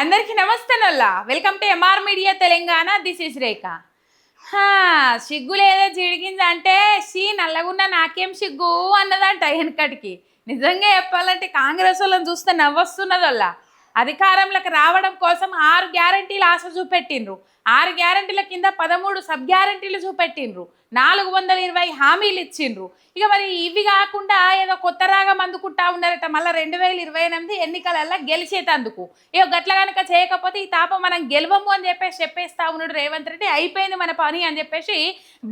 అందరికీ నమస్తే నల్లా welcome to MR media Telangana. This is Rekha. సిగ్గు లేదా జిడిగిందంటే నల్లగున్న నాకేం సిగ్గు అన్నదంట వెనకటికి. నిజంగా చెప్పాలంటే కాంగ్రెస్ వాళ్ళని చూస్తే నవ్వొస్తున్నదల్లా. అధికారంలోకి రావడం కోసం 6 గ్యారంటీలు ఆశ చూపెట్టిండ్రు. 6 గ్యారంటీల కింద 13 సబ్ గ్యారంటీలు చూపెట్టిండ్రు. 420 హామీలు ఇచ్చిండ్రు. ఇక మరి ఇవి కాకుండా ఏదో కొత్త రాగం అందుకుంటా ఉన్నారట మళ్ళీ 2028 ఎన్నికలల్లో గెలిచేటందుకు. ఇక గట్ల కనుక చేయకపోతే ఈ తాప మనం గెలవము అని చెప్పేస్తా ఉన్నాడు రేవంత్ రెడ్డి. అయిపోయింది మన పని అని చెప్పేసి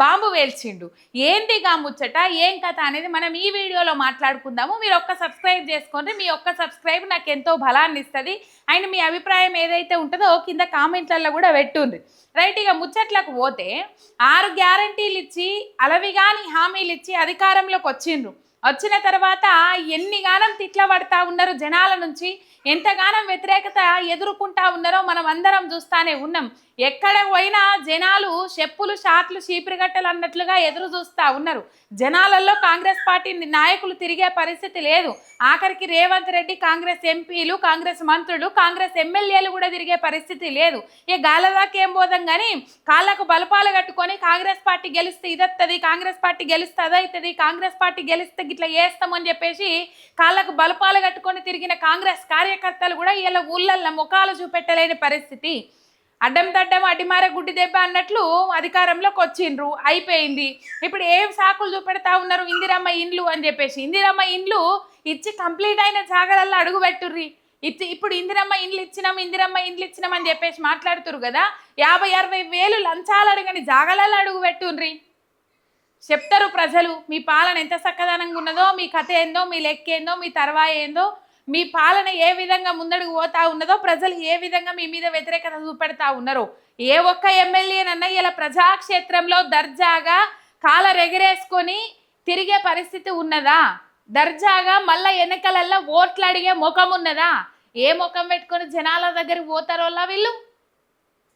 బాంబు వేల్చిండు. ఏంటి ముచ్చట ఏం కథ అనేది మనం ఈ వీడియోలో మాట్లాడుకుందాము. మీరు ఒక్క సబ్స్క్రైబ్ చేసుకోండి. మీ ఒక్క సబ్స్క్రైబ్ నాకు ఎంతో బలాన్ని ఇస్తుంది. అండ్ మీ అభిప్రాయం ఏదైతే ఉంటుందో కింద కామెంట్లలో కూడా పెట్టుంది. రైట్, ఇక ముచ్చట్లకు పోతే 6 గ్యారంటీలు ఇచ్చి అలవిగాని హామీలు ఇచ్చి అధికారంలోకి వచ్చిన తర్వాత ఎన్నిగానం తిట్ల పడతా ఉన్నారు జనాల నుంచి, ఎంతగానం వ్యతిరేకత ఎదుర్కొంటా ఉన్నారో మనం అందరం చూస్తానే ఉన్నాం. ఎక్కడ పోయినా జనాలు చెప్పులు షాట్లు చీపిరిగట్టలు అన్నట్లుగా ఎదురు చూస్తూ ఉన్నారు. జనాలలో కాంగ్రెస్ పార్టీ నాయకులు తిరిగే పరిస్థితి లేదు. ఆఖరికి రేవంత్ రెడ్డి కాంగ్రెస్ ఎంపీలు, కాంగ్రెస్ మంత్రులు, కాంగ్రెస్ ఎమ్మెల్యేలు కూడా తిరిగే పరిస్థితి లేదు. ఇక గాలదాకా ఏం పోదాం కానీ కాళ్ళకు బలపాలు కట్టుకొని కాంగ్రెస్ పార్టీ గెలిస్తే ఇదత్తది, కాంగ్రెస్ పార్టీ గెలిస్తే అదవుతుంది, కాంగ్రెస్ పార్టీ గెలిస్తే ఇట్లా చేస్తామని చెప్పేసి కాళ్ళకు బలపాలు కట్టుకొని తిరిగిన కాంగ్రెస్ కార్యకర్తలు కూడా ఇలా ఊళ్ళల్లో ముఖాలు చూపెట్టలేని పరిస్థితి. అడ్డం తడ్డం అడ్డిమార గుడ్డి దెబ్బ అన్నట్లు అధికారంలోకి వచ్చిండ్రు. అయిపోయింది. ఇప్పుడు ఏం సాకులు చూపెడతా ఉన్నారు, ఇందిరమ్మ ఇండ్లు అని చెప్పేసి. ఇందిరమ్మ ఇండ్లు ఇచ్చి కంప్లీట్ అయిన జాగాలలో అడుగు పెట్టుర్రి. ఇప్పుడు ఇందిరమ్మ ఇండ్లు ఇచ్చినాం అని చెప్పేసి మాట్లాడుతురు కదా. 50-60 వేలు లంచాలు అడగని జాగాలలో అడుగు పెట్టుండ్రి. చెప్తారు ప్రజలు మీ పాలన ఎంత చక్కదనంగా ఉన్నదో, మీ కథ ఏందో, మీ లెక్క ఏందో, మీ తర్వా ఏందో, మీ పాలన ఏ విధంగా ముందడుగు పోతా ఉన్నదో, ప్రజలు ఏ విధంగా మీ మీద వ్యతిరేకత చూపెడతా ఉన్నారో. ఏ ఒక్క ఎమ్మెల్యేనన్నా ఇలా ప్రజాక్షేత్రంలో దర్జాగా కాలరెగరేసుకొని తిరిగే పరిస్థితి ఉన్నదా? దర్జాగా మళ్ళా ఎన్నికలల్లో ఓట్లు అడిగే ముఖం ఉన్నదా? ఏ ముఖం పెట్టుకొని జనాల దగ్గరికి పోతారోలా వీళ్ళు?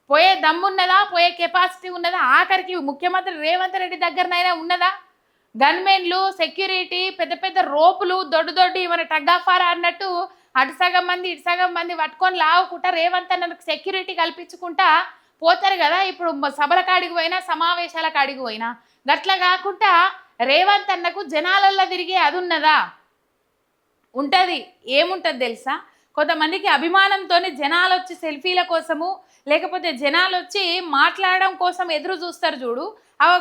పోయే దమ్మున్నదా? పోయే కెపాసిటీ ఉన్నదా? ఆఖరికి ముఖ్యమంత్రి రేవంత్ రెడ్డి దగ్గరనైనా ఉన్నదా? గన్మెన్లు, సెక్యూరిటీ, పెద్ద పెద్ద రోపులు, దొడ్డు మన టగ్గాఫారా అన్నట్టు అటు సగం మంది ఇటు సగం మంది పట్టుకొని లావుకుంటా రేవంత్ అన్నకు సెక్యూరిటీ కల్పించుకుంటా పోతారు కదా. ఇప్పుడు సభల కాడికి పోయినా, సమావేశాల కాడికి పోయినా గట్ల కాకుండా రేవంత్ అన్నకు జనాలల్లో తిరిగే అది ఉన్నదా? ఉంటుంది. ఏముంటుంది తెలుసా? కొంతమందికి అభిమానంతో జనాలు వచ్చి సెల్ఫీల కోసము, లేకపోతే జనాలు వచ్చి మాట్లాడడం కోసం ఎదురు చూస్తారు చూడు.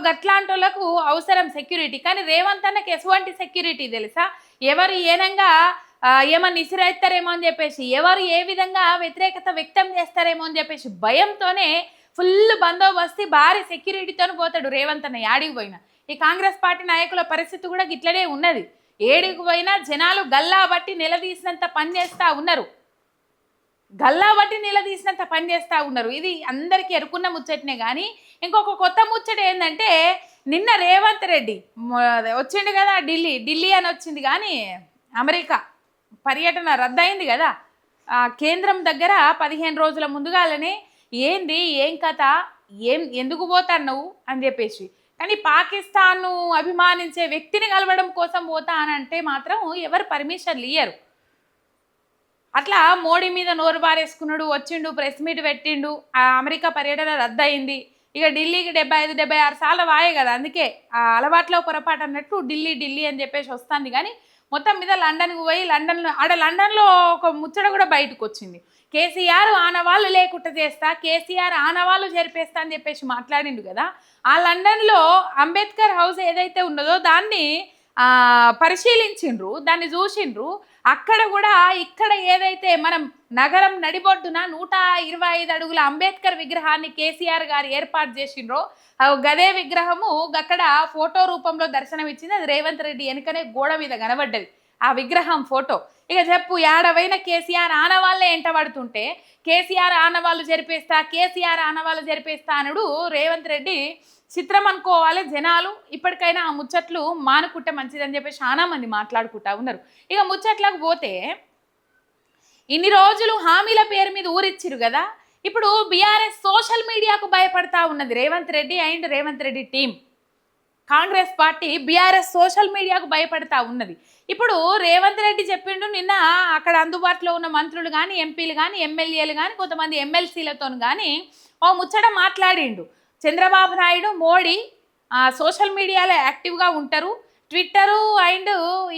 గట్లాంటి వాళ్ళకు అవసరం సెక్యూరిటీ. కానీ రేవంత్ అన్నకి ఎటువంటి సెక్యూరిటీ తెలుసా? ఎవరు ఏనంగా ఏమన్నా ఇసిరేస్తారేమో అని చెప్పేసి, ఎవరు ఏ విధంగా వ్యతిరేకత వ్యక్తం చేస్తారేమో అని చెప్పేసి భయంతోనే ఫుల్ బందోబస్తు భారీ సెక్యూరిటీతో పోతాడు రేవంత్ అన్న యాడికి పోయినా. ఈ కాంగ్రెస్ పార్టీ నాయకుల పరిస్థితి కూడా గిట్లనే ఉన్నది. ఏడికి పోయినా జనాలు గల్లా బట్టి నిలదీసినంత పని చేస్తూ ఉన్నారు. ఇది అందరికీ ఎరుకున్న ముచ్చటనే. కానీ ఇంకొక కొత్త ముచ్చట ఏంటంటే, నిన్న రేవంత్ రెడ్డి వచ్చిండు కదా ఢిల్లీ అని వచ్చింది. కానీ అమెరికా పర్యటన రద్దయింది కదా. కేంద్రం దగ్గర 15 రోజుల ముందుగానే ఏంది ఏం కథ, ఎందుకు పోతాను అని చెప్పేసి. కానీ పాకిస్తాన్ను అభిమానించే వ్యక్తిని కలవడం కోసం పోతా అని అంటే మాత్రం ఎవరు పర్మిషన్లు ఇయ్యరు. అట్లా మోడీ మీద నోరు బారేసుకున్నాడు, వచ్చిండు, ప్రెస్ మీట్ పెట్టిండు. ఆ అమెరికా పర్యటన రద్దయింది. ఇక ఢిల్లీకి 75-76 సార్లు వాయే కదా. అందుకే ఆ అలవాట్లో పొరపాటు అన్నట్టు ఢిల్లీ అని చెప్పేసి వస్తుంది. కానీ మొత్తం మీద లండన్కి పోయి లండన్లో ఒక ముచ్చట కూడా బయటకు వచ్చింది. కేసీఆర్ ఆనవాళ్ళు లేకుండా చేస్తా, కేసీఆర్ ఆనవాళ్ళు జరిపేస్తా అని చెప్పేసి మాట్లాడిండు కదా. ఆ లండన్లో అంబేద్కర్ హౌస్ ఏదైతే ఉన్నదో దాన్ని పరిశీలించిండ్రు, దాన్ని చూసిండ్రు. అక్కడ కూడా ఇక్కడ ఏదైతే మనం నగరం నడిబొడ్డున 125 అడుగుల అంబేద్కర్ విగ్రహాన్ని కేసీఆర్ గారు ఏర్పాటు చేసిండ్రో గదే విగ్రహము అక్కడ ఫోటో రూపంలో దర్శనం ఇచ్చింది. అది రేవంత్ రెడ్డి వెనుకనే గోడ మీద కనబడ్డది ఆ విగ్రహం ఫోటో. ఇక చెప్పు ఏడవైన కేసీఆర్ ఆనవాళ్ళే ఎంటబడుతుంటే కేసీఆర్ ఆనవాళ్ళు జరిపేస్తా అనుడు రేవంత్ రెడ్డి చిత్రం అనుకోవాలి జనాలు. ఇప్పటికైనా ఆ ముచ్చట్లు మానుకుంటే మంచిదని చెప్పేసి చాలా మంది మాట్లాడుకుంటా ఉన్నారు. ఇక ముచ్చట్లకు పోతే ఇన్ని రోజులు హామీల పేరు మీద ఊరిచ్చిరు కదా. ఇప్పుడు బీఆర్ఎస్ సోషల్ మీడియాకు భయపడతా ఉన్నది Revanth Reddy and Revanth Reddy team. Congress party BRS social మీడియాకు భయపడతా ఉన్నది. ఇప్పుడు రేవంత్ రెడ్డి చెప్పిండు నిన్న అక్కడ అందుబాటులో ఉన్న మంత్రులు కానీ ఎంపీలు కానీ ఎమ్మెల్యేలు కానీ కొంతమంది ఎమ్మెల్సీలతో కానీ ఓ ముచ్చట మాట్లాడిండు. చంద్రబాబు నాయుడు మోడీ సోషల్ మీడియాలో యాక్టివ్గా ఉంటారు, ట్విట్టరు అండ్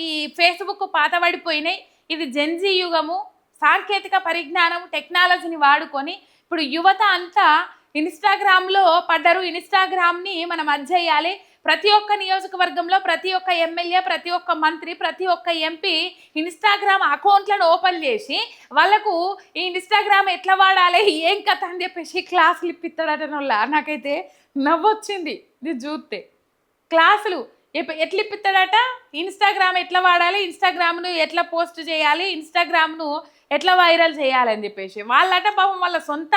ఈ ఫేస్బుక్ పాతబడిపోయినాయి, ఇది జెన్జీ యుగము, సాంకేతిక పరిజ్ఞానం టెక్నాలజీని వాడుకొని ఇప్పుడు యువత అంతా ఇన్స్టాగ్రామ్లో పడ్డరు, ఇన్స్టాగ్రామ్ని మనం అజ్జేయాలి, ప్రతి ఒక్క నియోజకవర్గంలో ప్రతి ఒక్క ఎమ్మెల్యే ప్రతి ఒక్క మంత్రి ప్రతి ఒక్క ఎంపీ ఇన్స్టాగ్రామ్ అకౌంట్లను ఓపెన్ చేసి వాళ్ళకు ఈ ఇన్స్టాగ్రామ్ ఎట్లా వాడాలి ఏం కథ అని చెప్పేసి క్లాసులు ఇప్పిస్తాడటనోళ్ళ. నాకైతే నవ్వొచ్చింది ఇది చూస్తే. క్లాసులు ఎట్లా ఇప్పిస్తాడట, ఇన్స్టాగ్రామ్ ఎట్లా వాడాలి, ఇన్స్టాగ్రామ్ను ఎట్లా పోస్ట్ చేయాలి, ఇన్స్టాగ్రామ్ను ఎట్లా వైరల్ చేయాలని చెప్పేసి వాళ్ళట పాపం వాళ్ళ సొంత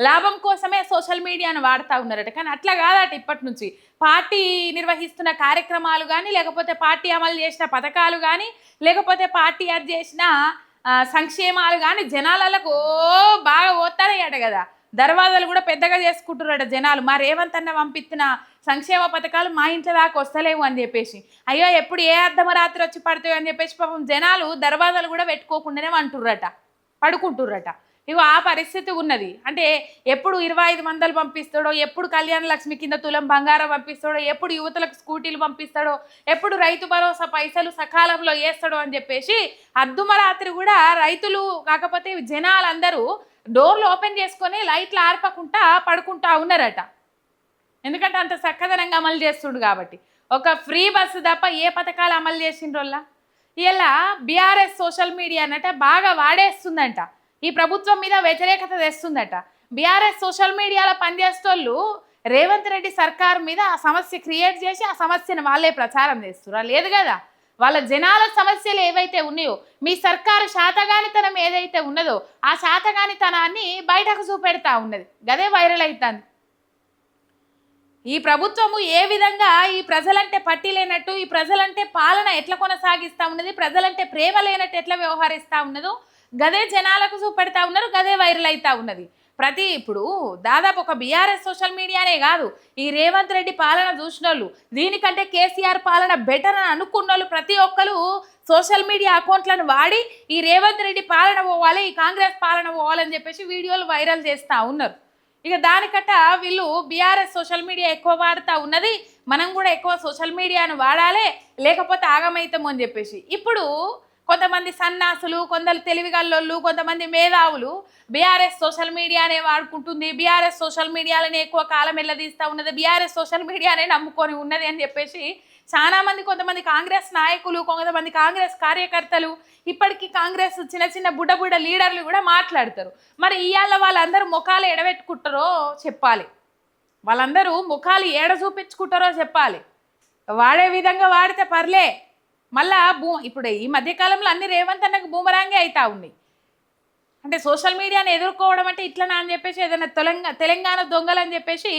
లాభం కోసమే సోషల్ మీడియాను వాడుతూ ఉన్నారట. కానీ అట్లా కాదట. ఇప్పటి నుంచి పార్టీ నిర్వహిస్తున్న కార్యక్రమాలు కానీ లేకపోతే పార్టీ అమలు చేసిన పథకాలు కానీ లేకపోతే పార్టీ అది చేసిన సంక్షేమాలు కానీ జనాలకు బాగా పోతారయ్యట కదా. దర్వాజాలు కూడా పెద్దగా చేసుకుంటున్నారట జనాలు. మా రేవంత్ అన్న పంపిస్తున్న సంక్షేమ పథకాలు మా ఇంట్లో దాకా వస్తలేవు అని చెప్పేసి, అయ్యో ఎప్పుడు ఏ అర్ధమరాత్రి వచ్చి పడతాయో అని చెప్పేసి పాపం జనాలు దర్వాజాలు కూడా పెట్టుకోకుండానే అంటుర్రట, పడుకుంటుర్రట. ఇగో ఆ పరిస్థితి ఉన్నది. అంటే ఎప్పుడు 25,000 పంపిస్తాడో, ఎప్పుడు కళ్యాణ లక్ష్మి కింద తులం బంగారం పంపిస్తాడో, ఎప్పుడు యువతలకు స్కూటీలు పంపిస్తాడో, ఎప్పుడు రైతు భరోసా పైసలు సకాలంలో వేస్తాడో అని చెప్పేసి అర్ధమరాత్రి కూడా రైతులు కాకపోతే జనాలందరూ డోర్లు ఓపెన్ చేసుకొని లైట్లు ఆర్పకుండా పడుకుంటా ఉన్నారట. ఎందుకంటే అంత చక్కదనంగా అమలు చేస్తుండు కాబట్టి. ఒక ఫ్రీ బస్సు తప్ప ఏ పథకాలు అమలు చేసిండ్రోల్లా. ఇలా బీఆర్ఎస్ సోషల్ మీడియా అన్నట బాగా వాడేస్తుందంట, ఈ ప్రభుత్వం మీద వ్యతిరేకత తెస్తుందట. బీఆర్ఎస్ సోషల్ మీడియాలో పనిచేసేటోళ్ళు రేవంత్ రెడ్డి సర్కార్ మీద ఆ సమస్య క్రియేట్ చేసి ఆ సమస్యను వాళ్ళే ప్రచారం చేస్తున్నారు. లేదు కదా, వాళ్ళ జనాల సమస్యలు ఏవైతే ఉన్నాయో, మీ సర్కారు శాతగానితనం ఏదైతే ఉన్నదో ఆ శాతగానితనాన్ని బయటకు చూపెడతా ఉన్నది. గదే వైరల్ అవుతుంది. ఈ ప్రభుత్వము ఏ విధంగా ఈ ప్రజలంటే పట్టి లేనట్టు, ఈ ప్రజలంటే పాలన ఎట్లా కొనసాగిస్తూ ఉన్నది, ప్రజలంటే ప్రేమ లేనట్టు ఎట్లా వ్యవహరిస్తూ ఉన్నదో గదే జనాలకు చూపెడతా ఉన్నారు, గదే వైరల్ అవుతా ఉన్నది. ఇప్పుడు దాదాపు ఒక బీఆర్ఎస్ సోషల్ మీడియానే కాదు, ఈ రేవంత్ రెడ్డి పాలన చూసిన వాళ్ళు, దీనికంటే కేసీఆర్ పాలన బెటర్ అని అనుకున్న వాళ్ళు ప్రతి ఒక్కరు సోషల్ మీడియా అకౌంట్లను వాడి ఈ రేవంత్ రెడ్డి పాలన పోవాలి, ఈ కాంగ్రెస్ పాలన పోవాలని చెప్పేసి వీడియోలు వైరల్ చేస్తూ ఉన్నారు. ఇక దానికట్ట వీళ్ళు బీఆర్ఎస్ సోషల్ మీడియా ఎక్కువ వాడుతూ ఉన్నది, మనం కూడా ఎక్కువ సోషల్ మీడియాను వాడాలి లేకపోతే ఆగమవుతాము అని చెప్పేసి. ఇప్పుడు కొంతమంది సన్నాసులు, కొందరు తెలివిగల్లోళ్ళు, కొంతమంది మేధావులు బీఆర్ఎస్ సోషల్ మీడియానే వాడుకుంటుంది, బీఆర్ఎస్ సోషల్ మీడియాలని ఎక్కువ కాలం వెళ్ళదీస్తూ ఉన్నది, బీఆర్ఎస్ సోషల్ మీడియానే నమ్ముకొని ఉన్నది అని చెప్పేసి చాలామంది, కొంతమంది కాంగ్రెస్ నాయకులు, కొంతమంది కాంగ్రెస్ కార్యకర్తలు, ఇప్పటికీ కాంగ్రెస్ చిన్న చిన్న బుడ్డ లీడర్లు కూడా మాట్లాడతారు. మరి ఇవాళ వాళ్ళందరూ ముఖాలు ఎడబెట్టుకుంటారో చెప్పాలి, వాళ్ళందరూ ముఖాలు ఏడ చూపించుకుంటారో చెప్పాలి. వాడే విధంగా వాడితే పర్లే. మళ్ళా ఇప్పుడు ఈ మధ్యకాలంలో అన్ని రేవంత్ అన్నకు బూమరాంగే అవుతా ఉన్నాయి. అంటే సోషల్ మీడియాని ఎదుర్కోవడం అంటే ఇట్లనా అని చెప్పేసి ఏదైనా తెలంగాణ దొంగలు అని చెప్పేసి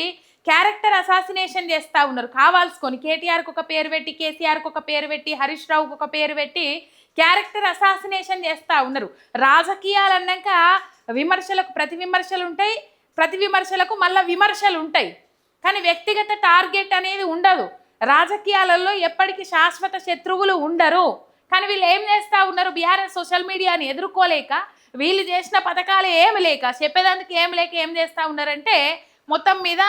క్యారెక్టర్ అసాసినేషన్ చేస్తూ ఉన్నారు కావాల్సుకొని. కేటీఆర్కి ఒక పేరు పెట్టి, కేసీఆర్కి ఒక పేరు పెట్టి, హరీష్ రావుకి ఒక పేరు పెట్టి క్యారెక్టర్ అసాసినేషన్ చేస్తూ ఉన్నారు. రాజకీయాలు అన్నాక విమర్శలకు ప్రతి విమర్శలు ఉంటాయి, ప్రతి విమర్శలకు మళ్ళీ విమర్శలు ఉంటాయి, కానీ వ్యక్తిగత టార్గెట్ అనేది ఉండదు. రాజకీయాలలో ఎప్పటికీ శాశ్వత శత్రువులు ఉండరు. కానీ వీళ్ళు ఏం చేస్తూ ఉన్నారు, బీఆర్ఎస్ సోషల్ మీడియాని ఎదుర్కోలేక, వీళ్ళు చేసిన పథకాలు ఏమి లేక, చెప్పేదానికి ఏం లేక ఏం చేస్తూ ఉన్నారంటే మొత్తం మీద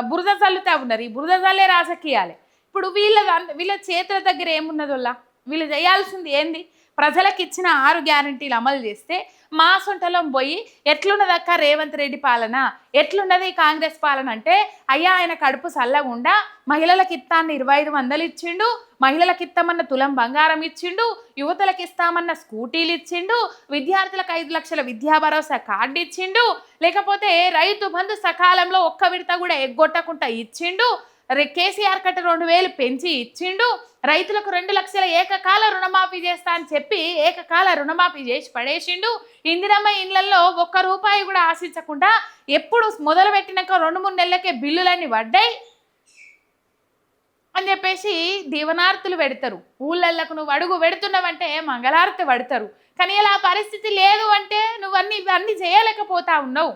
బురద చల్లుతూ ఉన్నారు. ఈ బురద చల్లే రాజకీయాలే. ఇప్పుడు వీళ్ళ చేతుల దగ్గర ఏమున్నదోల్లా, వీళ్ళు చేయాల్సింది ఏంది, ప్రజలకు ఇచ్చిన 6 గ్యారంటీలు అమలు చేస్తే మా సొంటలం పోయి ఎట్లున్నదక్క రేవంత్ రెడ్డి పాలన, ఎట్లున్నది కాంగ్రెస్ పాలన అంటే, అయ్యా ఆయన కడుపు చల్లగుండా మహిళలకు ఇస్తాన్ని 25,000 ఇచ్చిండు, మహిళలకు ఇస్తామన్న తులం బంగారం ఇచ్చిండు, యువతలకు ఇస్తామన్న స్కూటీలు ఇచ్చిండు, విద్యార్థులకు 5 లక్షల విద్యా భరోసా కార్డు ఇచ్చిండు, లేకపోతే రైతు బంధు సకాలంలో ఒక్క విడత కూడా ఎగ్గొట్టకుండా ఇచ్చిండు, కేసీఆర్ కట్ట 2,000 పెంచి ఇచ్చిండు, రైతులకు 2 లక్షల ఏకకాల రుణమాఫీ చేస్తా అని చెప్పి ఏకకాల రుణమాఫీ చేసి పడేసిండు. ఇందిరమ్మ ఇళ్లలో 1 రూపాయి కూడా ఆశించకుండా ఎప్పుడు మొదలు పెట్టినాక 2-3 నెలలకే బిల్లులన్నీ పడ్డాయి అని చెప్పేసి దీవనార్తులు పెడతారు. ఊళ్ళకు నువ్వు అడుగు పెడుతున్నావంటే మంగళారతి పడతారు. కానీ ఇలా పరిస్థితి లేదు అంటే నువ్వు ఇవన్నీ చేయలేకపోతా ఉన్నావు.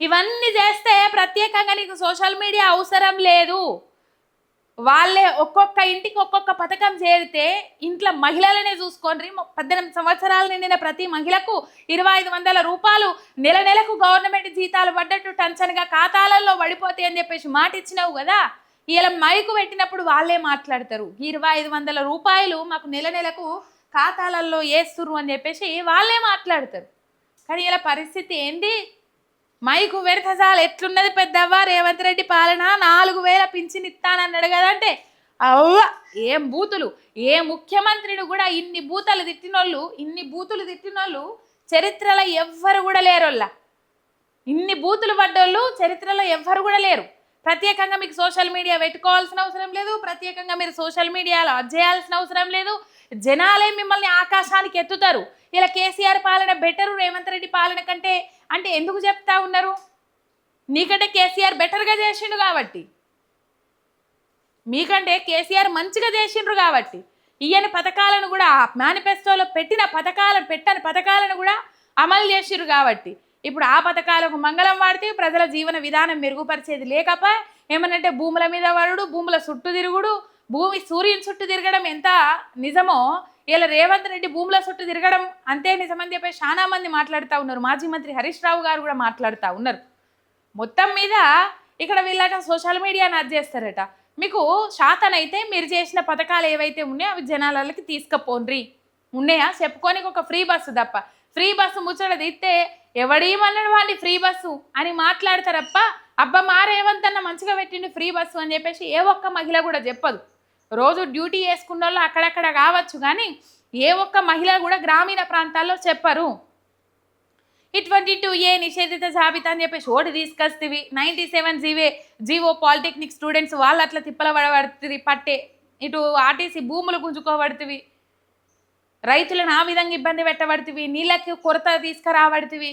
ఇవన్నీ చేస్తే ప్రత్యేకంగా నీకు సోషల్ మీడియా అవసరం లేదు. వాళ్ళే ఒక్కొక్క ఇంటికి ఒక్కొక్క పథకం చేరితే ఇంట్లో మహిళలనే చూసుకోండి. 18 సంవత్సరాలు నిండిన ప్రతి మహిళకు 2500 రూపాయలు నెలకు గవర్నమెంట్ జీతాలు పడ్డట్టు టెన్షన్గా ఖాతాలలో పడిపోతాయి అని చెప్పేసి మాట ఇచ్చినావు కదా. ఇలా మైకు పెట్టినప్పుడు వాళ్ళే మాట్లాడతారు. 2500 రూపాయలు మాకు నెలకు ఖాతాలలో వేస్తురు అని చెప్పేసి వాళ్ళే మాట్లాడతారు. కానీ ఇలా పరిస్థితి ఏంది? మైకు పెడితే చాలు ఎట్లున్నది పెద్దవ్వ రేవంత్ రెడ్డి పాలన, 4000 పింఛన్ ఇస్తానన్నాడు కదంటే అవ్వ ఏం బూతులు. ఏ ముఖ్యమంత్రిని కూడా ఇన్ని బూతులు తిట్టినోళ్ళు చరిత్రలో ఎవ్వరు కూడా లేరోళ్ళ. ఇన్ని బూతులు పడ్డోళ్ళు చరిత్రలో ఎవ్వరు కూడా లేరు. ప్రత్యేకంగా మీకు సోషల్ మీడియా పెట్టుకోవాల్సిన అవసరం లేదు, ప్రత్యేకంగా మీరు సోషల్ మీడియాలో చేయాల్సిన అవసరం లేదు. జనాలే మిమ్మల్ని ఆకాశానికి ఎత్తుతారు. ఇలా కేసీఆర్ పాలన బెటరు రేవంత్ రెడ్డి పాలన కంటే అంటే ఎందుకు చెప్తా ఉన్నారు? నీకంటే కేసీఆర్ బెటర్గా చేసిండు కాబట్టి, మీకంటే కేసీఆర్ మంచిగా చేసిండ్రు కాబట్టి ఈయన పథకాలను కూడా మేనిఫెస్టోలో పెట్టని పథకాలను కూడా అమలు చేసిర్రు కాబట్టి ఇప్పుడు ఆ పథకాలకు మంగళం వాడితే ప్రజల జీవన విధానం మెరుగుపరిచేది లేకపోయి ఏమనంటే భూముల మీద వరుడు, భూముల చుట్టూ తిరుగుడు, సూర్యుని చుట్టూ తిరగడం ఎంత నిజమో ఇలా రేవంత్ రెడ్డి భూముల చుట్టూ తిరగడం అంతే నిజమని చెప్పి చాలా మంది మాట్లాడుతూ ఉన్నారు. మాజీ మంత్రి హరీష్ రావు గారు కూడా మాట్లాడుతూ ఉన్నారు. మొత్తం మీద ఇక్కడ వీళ్ళట సోషల్ మీడియాని అది చేస్తారట. మీకు శాతనైతే మీరు చేసిన పథకాలు ఏవైతే ఉన్నాయో అవి జనాలకి తీసుకుపోండ్రి. ఉన్నాయా చెప్పుకోనికి ఒక ఫ్రీ బస్సు తప్ప. ఫ్రీ బస్సు ముచ్చట తీస్తే ఎవడేమన్నాడు వాడిని ఫ్రీ బస్సు అని మాట్లాడతారప్ప. అబ్బా మా రేవంత్ అన్న మంచిగా పెట్టిండు ఫ్రీ బస్సు అని చెప్పేసి ఏ ఒక్క మహిళ కూడా చెప్పదు. రోజు డ్యూటీ చేసుకున్న వాళ్ళు అక్కడక్కడ కావచ్చు కానీ ఏ ఒక్క మహిళ కూడా గ్రామీణ ప్రాంతాల్లో చెప్పరు. ఈ 22A నిషేధిత జాబితా అని చెప్పేసి ఓటు తీసుకొస్తేవి. 97 జీవో పాలిటెక్నిక్ స్టూడెంట్స్ వాళ్ళు అట్లా తిప్పల పడబడుతుంది పట్టే. ఇటు ఆర్టీసీ భూములు గుంజుకోబడుతుంది, రైతులను ఆ విధంగా ఇబ్బంది పెట్టబడుతుంది, నీళ్ళకి కొరత తీసుకురాబడుతుంది.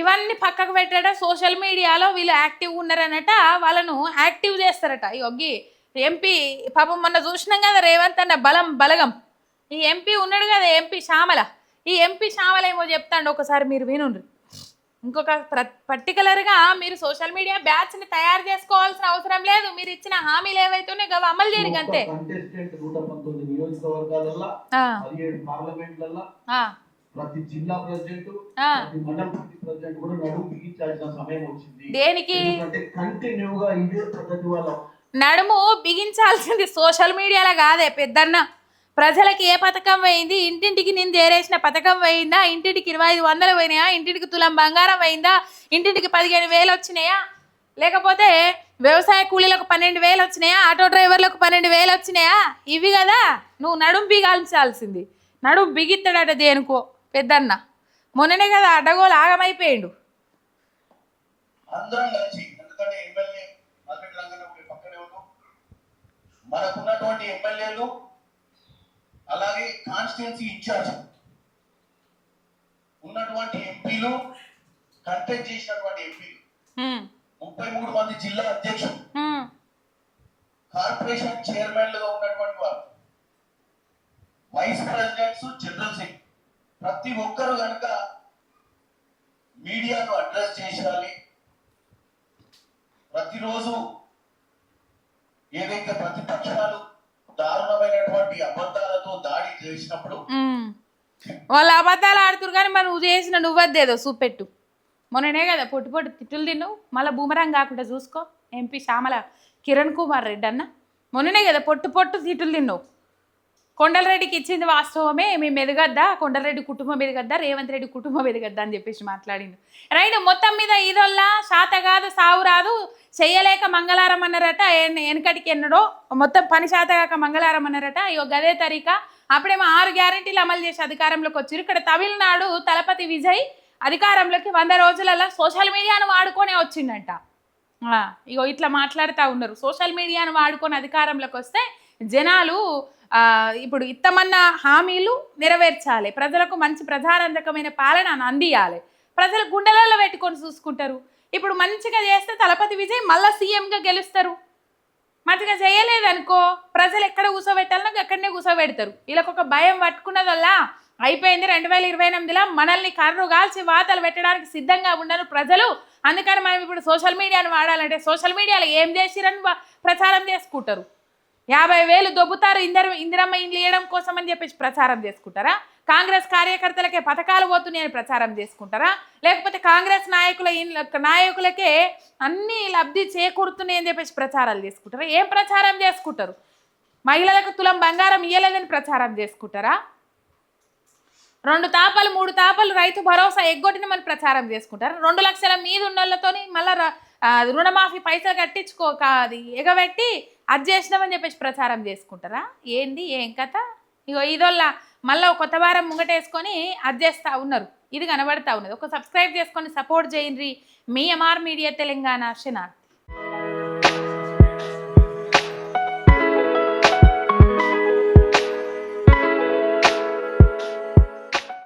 ఇవన్నీ పక్కకు పెట్టాడ సోషల్ మీడియాలో వీళ్ళు యాక్టివ్ ఉన్నారనట, వాళ్ళను యాక్టివ్ చేస్తారట. ఇగొగ్గి ఎంపీ పాపం మొన్న చూసినాం కదా రేవంత్ అన్న బలగం. ఈ ఎంపీ ఉన్నాడు కదా ఎంపీ శ్యామల, ఈ ఎంపీ శ్యామల ఏమో చెప్తాండు ఒకసారి మీరు వినుండ్రి. ఇంకొక పర్టికులర్గా మీరు సోషల్ మీడియా బ్యాచ్ని తయారు చేసుకోవాల్సిన అవసరం లేదు. మీరు ఇచ్చిన హామీలు ఏవైతే అవి అమలు చేయడానికి అంతే. ప్రతి జిల్లా ప్రెసిడెంట్ మండల ప్రెసిడెంట్ కూడా నడుము బిగించాల్సిన సమయం వచ్చింది. దేనికి? కంటిన్యూగా ఇదే పద్ధతి వల్ల నడుము బిగించాల్సింది సోషల్ మీడియాలో కాదే పెద్దన్న. ప్రజలకి ఏ పథకం పోయింది? ఇంటింటికి నేను చేరేసిన పథకం పోయిందా? ఇంటింటికి 2500 పోయినాయా? ఇంటింటికి తులం బంగారం పోయిందా? ఇంటింటికి 15,000 వచ్చినాయా? లేకపోతే వ్యవసాయ కూలీలకు 12,000 వచ్చినాయా? ఆటో డ్రైవర్లకు 12,000 వచ్చినాయా? ఇవి కదా నువ్వు నడుము బిగాల్చాల్సింది. నడుము బిగిస్తాడట దేనికో పెద్దన్న. మొన్ననే కదా అడ్డగోలు ఆగమైపోయిండు. మనకున్నటువంటి ఎమ్మెల్యేలు అలాగే కాన్స్టిట్యున్సీ ఇన్ఛార్జ్ ఉన్నటువంటి ఎంపీలు, కంటెస్ట్ చేసినటువంటి ఎంపీలు 33 మంది జిల్లా అధ్యక్షులు, కార్పొరేషన్ చైర్మన్లుగా ఉన్నటువంటి వారు, వైస్ ప్రెసిడెంట్స్, జనరల్ సెక్రటరీ, ప్రతి ఒక్కరు కనుక మీడియాను అడ్రస్ చేయాలి. ప్రతిరోజు ఏదైతే ప్రతిపక్షాలు దారుణమైనటువంటి అబద్ధాలతో దాడి చేసినప్పుడు వాళ్ళు అబద్ధాలు ఆడుతురు కానీ మరి నువ్వు చేసిన నువ్వద్దేదో చూపెట్టు. మొన్ననే కదా పొట్టు తిట్టులు తిన్నావు, మళ్ళీ బూమరంగ్ కాకుండా చూసుకో. ఎంపీ శ్యామల కిరణ్ కుమార్ రెడ్డి అన్న మొన్ననే కదా పొట్టు తిట్టులు తిన్నావు. కొండలరెడ్డికి ఇచ్చింది వాస్తవమే, మేము ఎదగద్దా, కొండలరెడ్డి కుటుంబం ఎదగద్దా, రేవంత్ రెడ్డి కుటుంబం ఎదగద్దా అని చెప్పేసి మాట్లాడింది. రైట్, మొత్తం మీద ఇదొల్లా శాత కాదు సావు రాదు, చెయ్యలేక మంగళారం అన్నారట. వెనకటికి ఎన్నడో మొత్తం పని శాతగాక మంగళారం అన్నారట. ఇగో గదే తరీకా. అప్పుడేమో 6 గ్యారెంటీలు అమలు చేసి అధికారంలోకి వచ్చారు. ఇక్కడ తమిళనాడు తలపతి విజయ్ అధికారంలోకి 100 రోజులలో సోషల్ మీడియాను వాడుకొనే వచ్చిందంట. ఇగో ఇట్లా మాట్లాడుతూ ఉన్నారు. సోషల్ మీడియాను వాడుకొని అధికారంలోకి వస్తే జనాలు ఇప్పుడు ఇత్తమన్న హామీలు నెరవేర్చాలి, ప్రజలకు మంచి ప్రజారంజకమైన పాలన అందియాలి, ప్రజలు గుండెలలో పెట్టుకొని చూసుకుంటారు. ఇప్పుడు మంచిగా చేస్తే తలపతి విజయ్ మళ్ళీ సీఎంగా గెలుస్తారు. మంచిగా చేయలేదనుకో ప్రజలు ఎక్కడ కూర్చోబెట్టాలనో అక్కడనే కూర్చోబెడతారు. వీళ్ళకి ఒక భయం పట్టుకున్నదల్లా అయిపోయింది. 2028లో మనల్ని కర్రు కాల్చి వాతలు పెట్టడానికి సిద్ధంగా ఉండరు ప్రజలు. అందుకని మనం ఇప్పుడు సోషల్ మీడియాను వాడాలంటే సోషల్ మీడియాలో ఏం చేసిరని ప్రచారం చేసుకుంటారు. 50,000 దొబ్బుతారు ఇందిరమ్మ ఇండ్లు ఇవ్వడం కోసం అని చెప్పేసి ప్రచారం చేసుకుంటారా? కాంగ్రెస్ కార్యకర్తలకే పథకాలు పోతున్నాయని ప్రచారం చేసుకుంటారా? లేకపోతే కాంగ్రెస్ నాయకులకే అన్ని లబ్ధి చేకూరుతున్నాయని చెప్పేసి ప్రచారాలు చేసుకుంటారా? ఏం ప్రచారం చేసుకుంటారు? మహిళలకు తులం బంగారం ఇయ్యలేదని ప్రచారం చేసుకుంటారా? 2 తాపాలు 3 తాపాలు రైతు భరోసా ఎగ్గొట్టినమని ప్రచారం చేసుకుంటారు. 2 లక్షల మీద ఉన్నోళ్ళతోని మళ్ళీ రుణమాఫీ పైసలు కట్టించుకోక అది ఎగబెట్టి అది చేసినామని చెప్పేసి ప్రచారం చేసుకుంటారా? ఏంది ఏం కథ? ఇగో ఇదోళ్ళ మళ్ళీ కొత్త వారం ముంగటేసుకొని అది చేస్తూ ఉన్నారు. ఇది కనబడతా ఉన్నది. ఒక సబ్స్క్రైబ్ చేసుకొని సపోర్ట్ చేయండి. మీ ఎంఆర్ మీడియా తెలంగాణ.